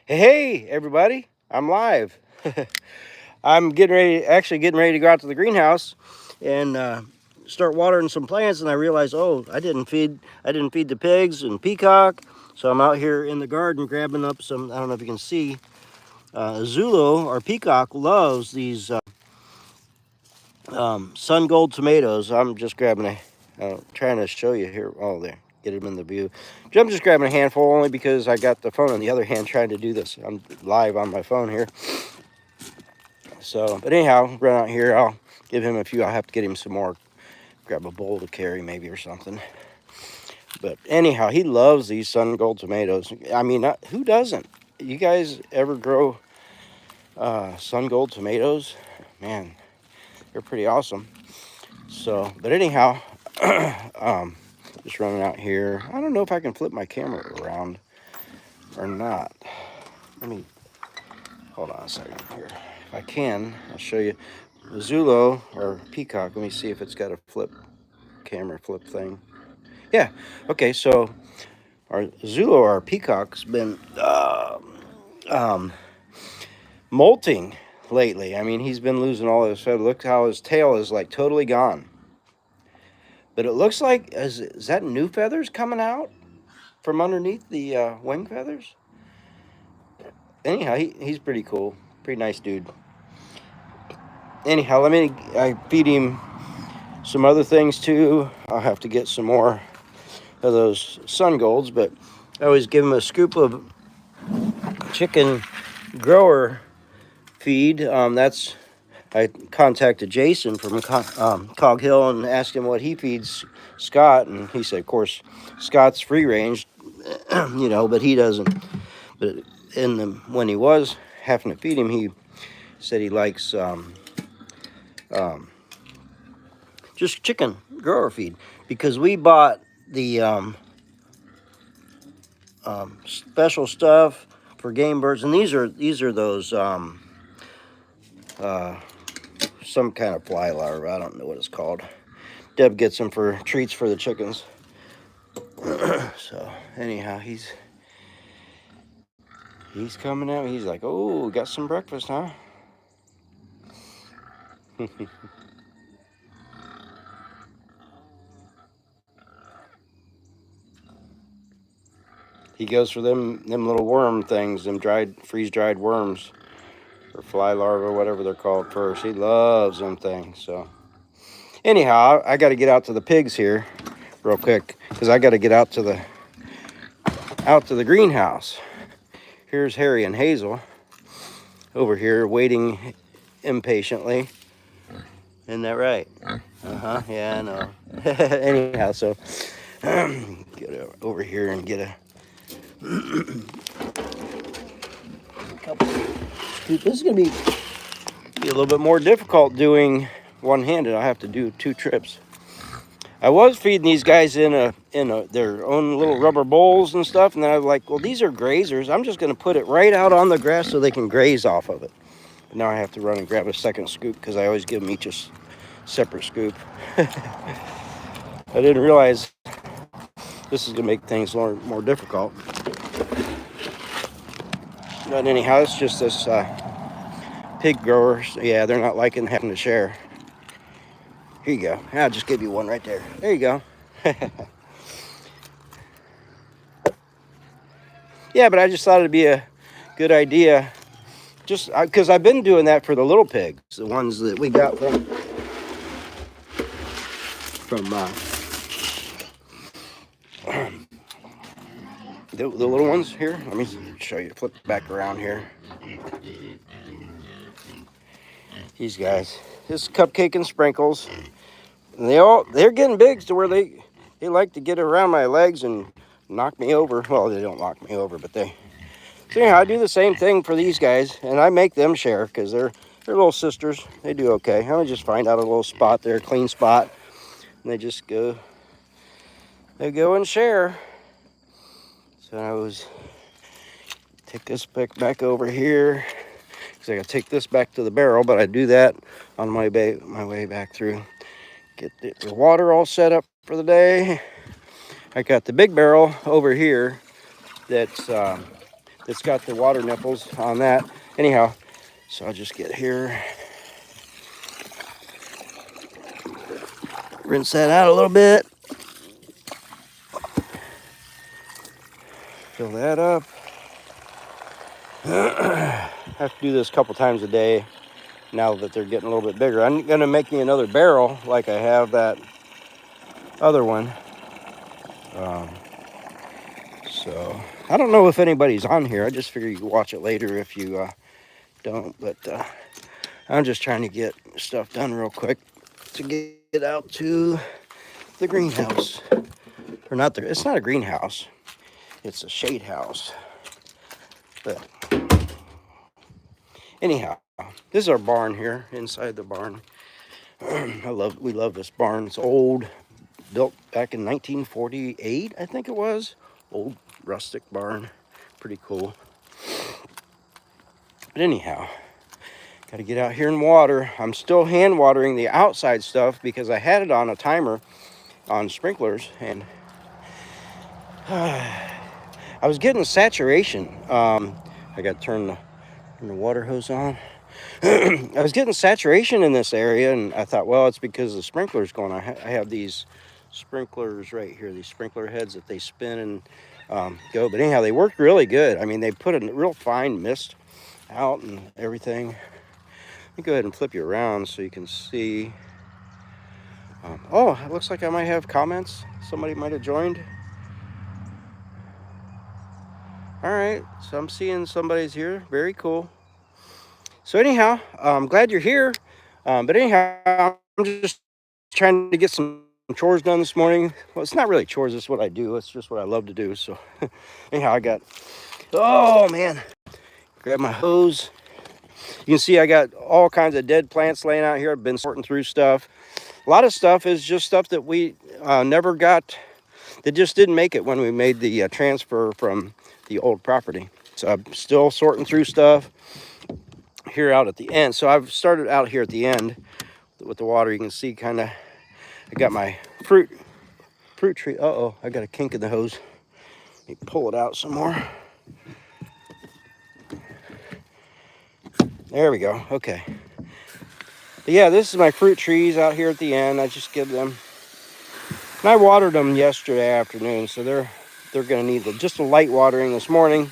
Hey, everybody, I'm live. I'm getting ready to go out to the greenhouse and start watering some plants. And I realized, oh, I didn't feed the pigs and peacock. So I'm out here in the garden grabbing up some. I don't know if you can see. Zulu or peacock loves these sun gold tomatoes. I'm just grabbing trying to show you here. Oh, there, get them in the view. I'm just grabbing a handful only because I got the phone on the other hand trying to do this. I'm live on my phone here. So, but anyhow, run out here. I'll give him a few. I'll have to get him some more. Grab a bowl to carry maybe or something. But anyhow, he loves these sun gold tomatoes. I mean, who doesn't? You guys ever grow sun gold tomatoes? Man, they're pretty awesome. So, but anyhow, just running out here. I don't know if I can flip my camera around or not. Let me, hold on a second here. If I can, I'll show you. The Zulu or peacock, let me see if it's got a camera flip thing. Yeah, okay, so our Zulu or our peacock's been molting lately. I mean, he's been losing all his feathers. Look how his tail is like totally gone. But it looks like, is that new feathers coming out from underneath the wing feathers? Anyhow, he's pretty cool. Pretty nice dude. Anyhow, I feed him some other things too. I'll have to get some more of those sun golds, but I always give him a scoop of chicken grower feed. I contacted Jason from Cog Hill and asked him what he feeds Scott, and he said, of course, Scott's free range, but he doesn't. But when he was having to feed him, he said he likes just chicken grower feed because we bought the special stuff for game birds, and these are those some kind of fly larva. I don't know what it's called. Deb gets them for treats for the chickens. So anyhow, he's coming out. He's like, oh, got some breakfast, huh? He goes for them little worm things, them freeze dried worms, or fly larvae, whatever they're called first. He loves them things. So anyhow, I got to get out to the pigs here real quick because I got to get out to the greenhouse. Here's Harry and Hazel over here waiting impatiently. Isn't that right? Yeah, I know. Anyhow, so get over here and get a couple. This is gonna be a little bit more difficult doing one-handed. I'll have to do 2 trips. I was feeding these guys in their own little rubber bowls and stuff, and then I was like, well, these are grazers. I'm just gonna put it right out on the grass so they can graze off of it. But now I have to run and grab a second scoop because I always give them each a separate scoop. I didn't realize this is gonna make things more difficult. But anyhow, it's just this pig growers. Yeah, they're not liking having to share. Here you go. I'll just give you one right there. There you go. Yeah, but I just thought it'd be a good idea. Just because I've been doing that for the little pigs, the ones that we got from the little ones here. Let me show you. Flip back around here. These guys. This is Cupcake and Sprinkles. And they're getting big to where they like to get around my legs and knock me over. Well, they don't knock me over, but they. So anyhow, I do the same thing for these guys, and I make them share because they're little sisters. They do okay. I'm gonna just find out a little spot there, a clean spot, and they just go. They go and share. So I was take this back over here because I gotta take this back to the barrel, but I do that on my way back through. Get the water all set up for the day. I got the big barrel over here that's it's got the water nipples on that. Anyhow, so I'll just get here, rinse that out a little bit, fill that up. I have to do this a couple times a day now that they're getting a little bit bigger. I'm gonna make me another barrel like I have that other one. So I don't know if anybody's on here. I just figure you can watch it later if you don't. But I'm just trying to get stuff done real quick to get out to the greenhouse. Or not the, it's not a greenhouse. It's a shade house. But anyhow, this is our barn here, inside the barn. We love this barn. It's old, built back in 1948, I think it was. Old rustic barn, pretty cool. But anyhow, got to get out here and water. I'm still hand watering the outside stuff because I had it on a timer on sprinklers, and I was getting saturation. I got to turn the water hose on. I was getting saturation in this area, and I thought, well, it's because the sprinkler's going on. I have these sprinklers right here, these sprinkler heads that they spin and go. But anyhow, they worked really good. I mean, they put a real fine mist out and everything. Let me go ahead and flip you around so you can see. Oh, it looks like I might have comments. Somebody might have joined. All right, so I'm seeing somebody's here. Very cool. So anyhow, I'm glad you're here. But anyhow, I'm just trying to get some chores done this morning. Well, it's not really chores. It's what I do. It's just what I love to do. So anyhow, oh man, grab my hose. You can see I got all kinds of dead plants laying out here. I've been sorting through stuff. A lot of stuff is just stuff that we never got, that just didn't make it when we made the transfer from the old property. So I'm still sorting through stuff here out at the end. So I've started out here at the end with the water. You can see kind of, I got my fruit tree. Uh-oh, I got a kink in the hose. Let me pull it out some more. There we go. Okay. But yeah, this is my fruit trees out here at the end. I just give them, and I watered them yesterday afternoon, so they're going to need just a light watering this morning.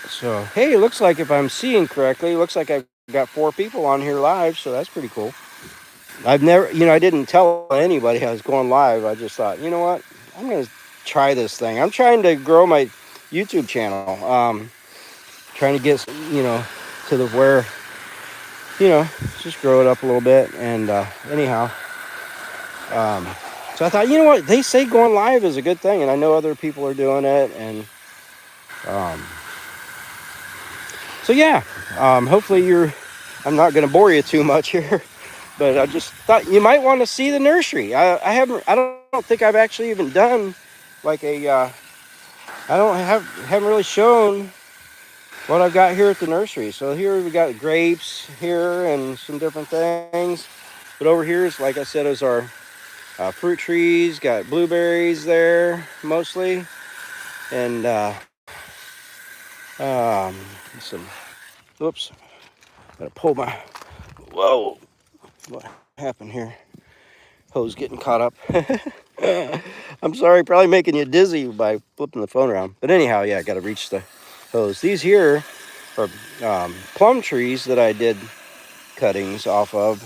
So hey, it looks like, if I'm seeing correctly, it looks like I've got 4 people on here live, so that's pretty cool. I've never, I didn't tell anybody I was going live. I just thought, you know what, I'm going to try this thing. I'm trying to grow my YouTube channel. Trying to get, to the where, just grow it up a little bit. And anyhow, so I thought, you know what, they say going live is a good thing, and I know other people are doing it. And so yeah, hopefully I'm not going to bore you too much here. But I just thought you might want to see the nursery. I don't think I've actually even done like I haven't really shown what I've got here at the nursery. So here we got grapes here and some different things. But over here is, like I said, is our fruit trees. Got blueberries there mostly, and some. Whoops! Gotta pull my. Whoa! What happened here? Hose getting caught up. I'm sorry, probably making you dizzy by flipping the phone around. But anyhow, yeah, I got to reach the hose. These here are plum trees that I did cuttings off of.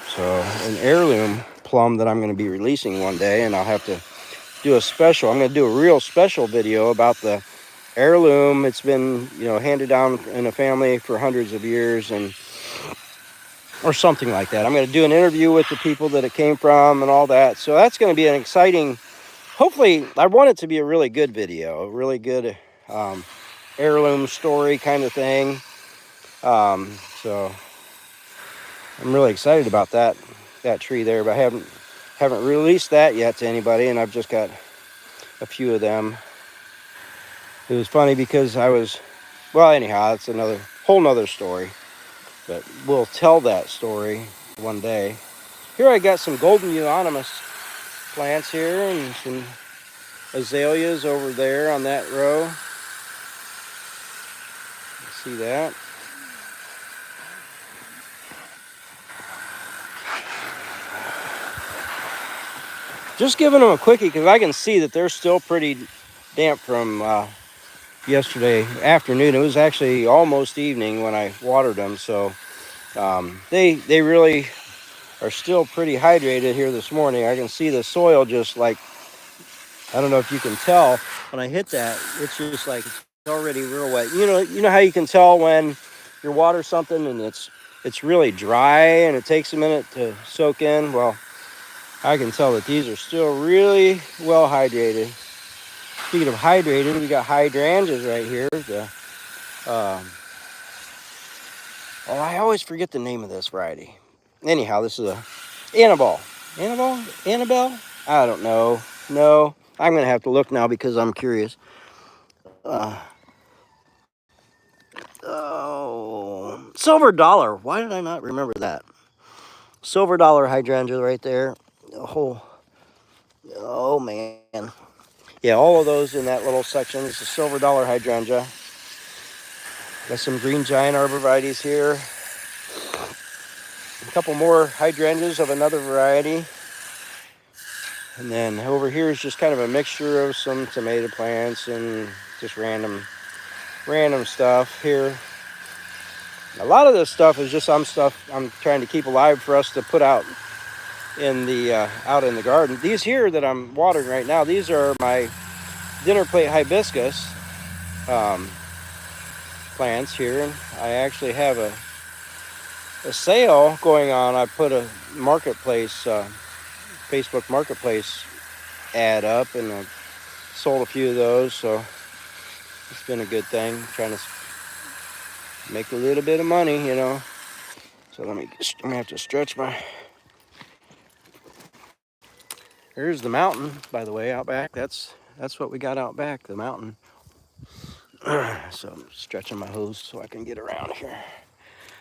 So an heirloom plum that I'm going to be releasing one day, and I'll have to do a special. I'm going to do a real special video about the heirloom. It's been, handed down in a family for hundreds of years, or something like that. I'm going to do an interview with the people that it came from and all that. So that's going to be an exciting, hopefully, I want it to be a really good video, a really good heirloom story kind of thing. So I'm really excited about that tree there, but I haven't released that yet to anybody, and I've just got a few of them. It was funny because anyhow, it's another whole nother story. But we'll tell that story one day. Here I got some golden euonymus plants here, and some azaleas over there on that row. See that? Just giving them a quickie because I can see that they're still pretty damp from yesterday afternoon. It was actually almost evening when I watered them, so they really are still pretty hydrated here this morning. I can see the soil just like, I don't know if you can tell when I hit that, it's just like it's already real wet. You know how you can tell when you water something and it's really dry and it takes a minute to soak in? Well, I can tell that these are still really well hydrated. Speaking of hydrated, we got hydrangeas right here. I always forget the name of this variety. Anyhow, this is a Annabelle. Annabelle? I don't know. No, I'm going to have to look now because I'm curious. Silver Dollar. Why did I not remember that? Silver Dollar hydrangea right there. Oh man. Yeah, all of those in that little section. It's a Silver Dollar hydrangea. Got some green giant arborvitaes here. A couple more hydrangeas of another variety. And then over here is just kind of a mixture of some tomato plants and just random stuff here. A lot of this stuff is just some stuff I'm trying to keep alive for us to put out in the garden. These here that I'm watering right now, these are my dinner plate hibiscus plants here. And I actually have a sale going on. I put a marketplace, Facebook marketplace ad up, and I sold a few of those, so it's been a good thing, trying to make a little bit of money, So I'm gonna have to stretch my. Here's the mountain, by the way, out back. That's what we got out back, the mountain. So I'm stretching my hose so I can get around here.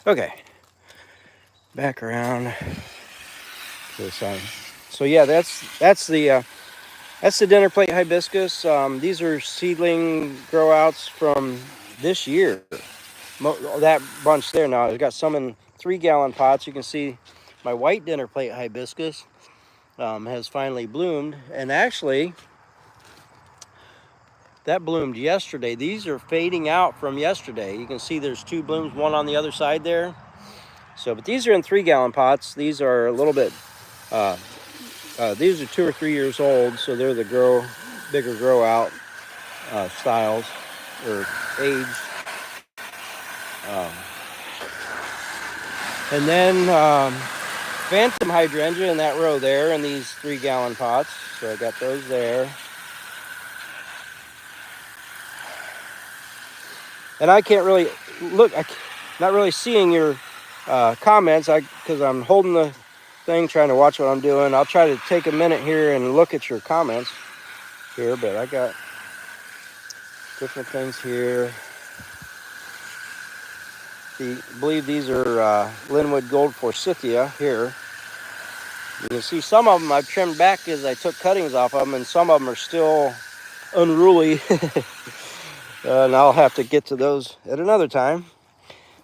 Okay, back around to the side. So yeah, that's the dinner plate hibiscus. These are seedling grow outs from this year. That bunch there now. I've got some in 3-gallon pots. You can see my white dinner plate hibiscus has finally bloomed, and actually that bloomed yesterday. These are fading out from yesterday. You can see there's 2 blooms, one on the other side there. So, but these are in 3-gallon pots. These are a little bit. These are 2 or 3 years old, so they're the bigger grow out styles or age. And then phantom hydrangea in that row there in these 3-gallon pots. So I got those there. And I can't really look. I'm not really seeing your comments because I'm holding the thing, trying to watch what I'm doing. I'll try to take a minute here and look at your comments here, but I got different things here. I believe these are Linwood Gold Forsythia here. You can see some of them I've trimmed back as I took cuttings off of them, and some of them are still unruly. And I'll have to get to those at another time.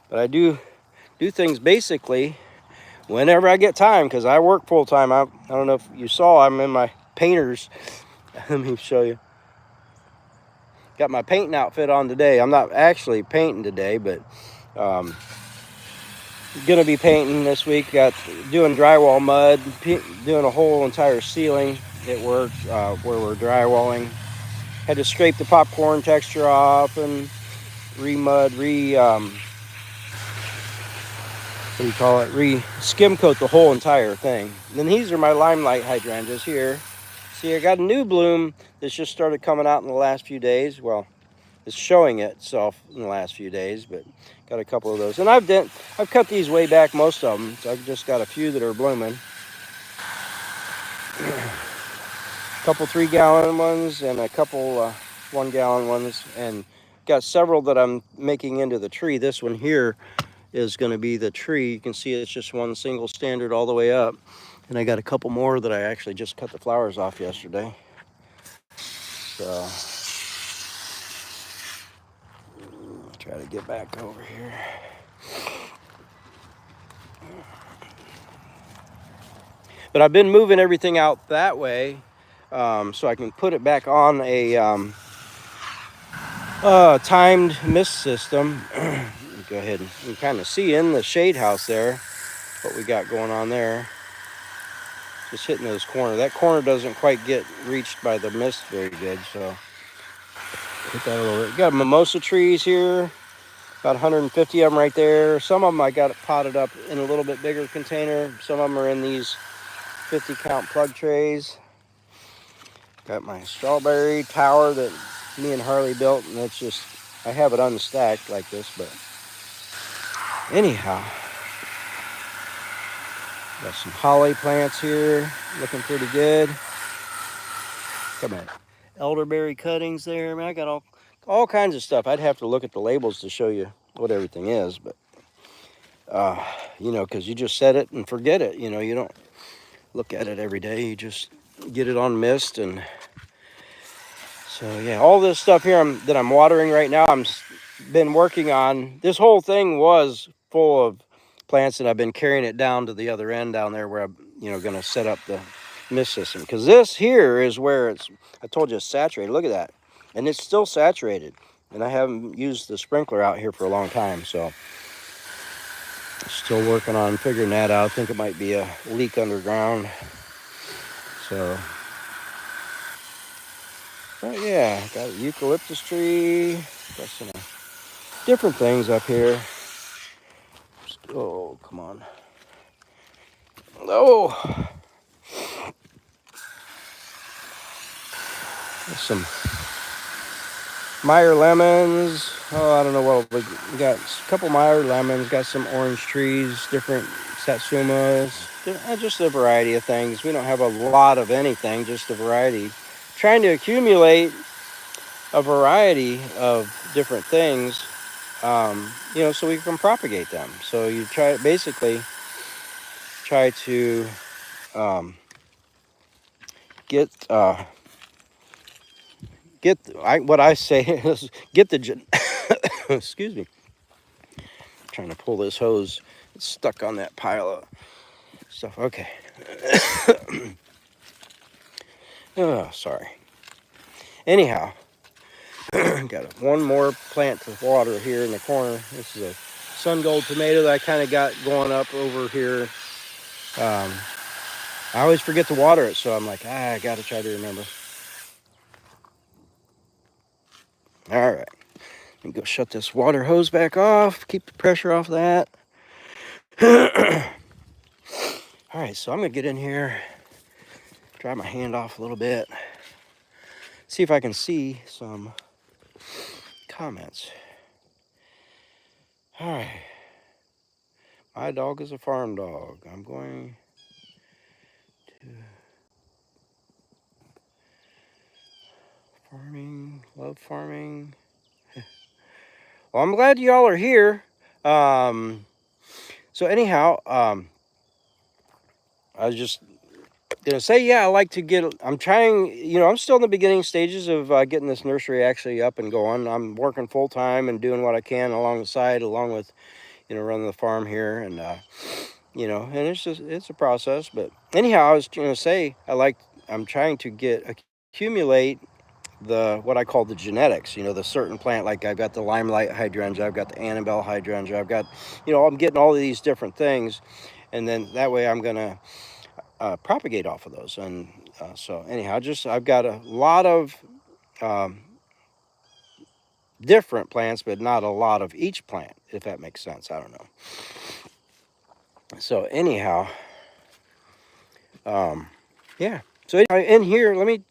But I do things basically whenever I get time, because I work full time. I don't know if you saw, I'm in my painter's. Let me show you. Got my painting outfit on today. I'm not actually painting today, but gonna be painting this week. Got doing drywall mud, doing a whole entire ceiling at work where we're drywalling. Had to scrape the popcorn texture off and skim coat the whole entire thing. And then these are my limelight hydrangeas here. See, I got a new bloom that's just started coming out in the last few days. Well, it's showing itself in the last few days, but got a couple of those. And I've cut these way back, most of them. So I've just got a few that are blooming. A couple 3-gallon ones and a couple 1-gallon ones, and got several that I'm making into the tree. This one here is going to be the tree. You can see it's just one single standard all the way up. And I got a couple more that I actually just cut the flowers off yesterday. So try to get back over here. But I've been moving everything out that way, so I can put it back on a timed mist system. Go ahead and you can kind of see in the shade house there what we got going on there. Just hitting those corners. That corner doesn't quite get reached by the mist very good, so hit that a little bit. Got mimosa trees here, about 150 of them right there. Some of them I got potted up in a little bit bigger container. Some of them are in these 50 count plug trays. Got my strawberry tower that me and Harley built, and it's just, I have it unstacked like this, but anyhow. Got some holly plants here, looking pretty good. Come on. Elderberry cuttings there. I mean, I got all kinds of stuff. I'd have to look at the labels to show you what everything is, but you know, because you just set it and forget it. You know, you don't look at it every day. You just get it on mist. And so yeah, all this stuff here that I'm watering right now, been working on. This whole thing was full of plants, and I've been carrying it down to the other end down there where I'm, you know, going to set up the mist system. Because this here is where I told you it's saturated. Look at that. And it's still saturated. And I haven't used the sprinkler out here for a long time, so still working on figuring that out. I think it might be a leak underground. So, but yeah, got a eucalyptus tree. Got some different things up here. Oh, come on. Oh. Some Meyer lemons. Oh, I don't know what we got. A couple Meyer lemons. Got some orange trees, different satsumas. Just a variety of things. We don't have a lot of anything, just a variety. Trying to accumulate a variety of different things, you know, so we can propagate them. So you basically try to get what I say is get the excuse me. I'm trying to pull this hose. It's stuck on that pile of stuff. Okay. Oh, sorry. Anyhow, got one more plant to water here in the corner. This is a sun gold tomato that I kind of got going up over here. I always forget to water it, so I'm like, I got to try to remember. All right. Let me go shut this water hose back off. Keep the pressure off that. All right, so I'm going to get in here, dry my hand off a little bit, see if I can see some comments. All right. My dog is a farm dog. I'm going to farming, love farming. Well, I'm glad y'all are here. So anyhow, I was just gonna say, yeah, I like to I'm trying, you know, I'm still in the beginning stages of getting this nursery actually up and going. I'm working full time and doing what I can along the side, along with, you know, running the farm here. And, you know, and it's a process. But anyhow, I was gonna say, I'm trying to accumulate what I call the genetics, you know, the certain plant. Like I've got the limelight hydrangea, I've got the Annabelle hydrangea, I've got, you know, I'm getting all of these different things, and then that way I'm gonna propagate off of those. And so anyhow, I've got a lot of different plants, but not a lot of each plant, if that makes sense. I don't know. So anyhow, yeah. So in here, let me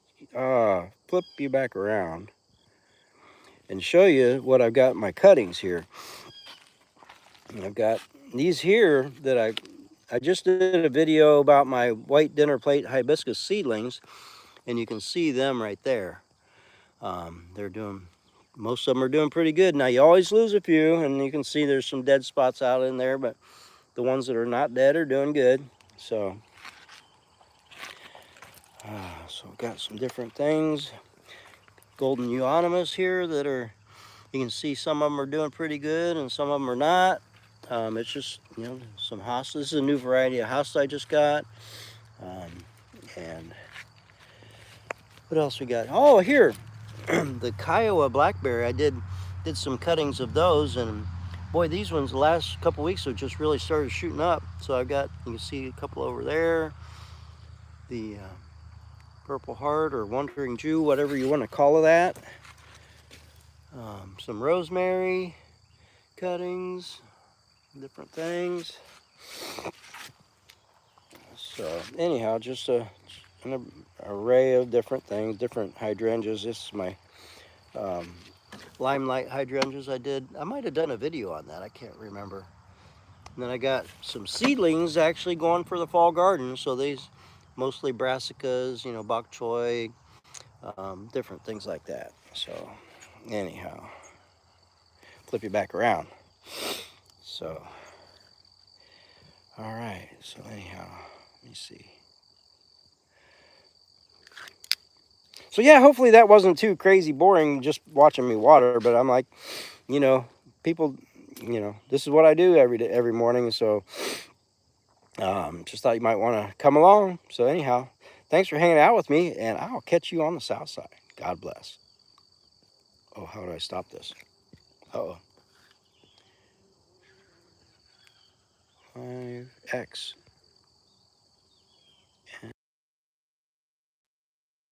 flip you back around and show you what I've got in my cuttings here. I've got these here that I just did a video about my white dinner plate hibiscus seedlings, and you can see them right there. Most of them are doing pretty good. Now you always lose a few, and you can see there's some dead spots out in there, but the ones that are not dead are doing good. So I've got some different things. golden euonymus here that are, you can see some of them are doing pretty good and some of them are not. It's just, you know, some hostas. This is a new variety of hosta I just got. And what else we got? Oh, here, the Kiowa blackberry. I did some cuttings of those, and boy, these ones the last couple weeks have just really started shooting up. So I've got, you can see a couple over there. The Purple Heart or Wandering Jew, whatever you want to call that. Some rosemary cuttings, different things. So anyhow, just an array of different things, different hydrangeas. This is my limelight hydrangeas I might have done a video on that, I can't remember. And then I got some seedlings actually going for the fall garden. So these mostly brassicas, you know, bok choy, different things like that. So anyhow, flip you back around. So, all right, so anyhow, let me see. So yeah, hopefully that wasn't too crazy boring just watching me water, but I'm like, you know, people, you know, this is what I do every morning. So just thought you might want to come along. So anyhow, thanks for hanging out with me, and I'll catch you on the south side. God bless. Oh, how do I stop this? Uh-oh. 5X.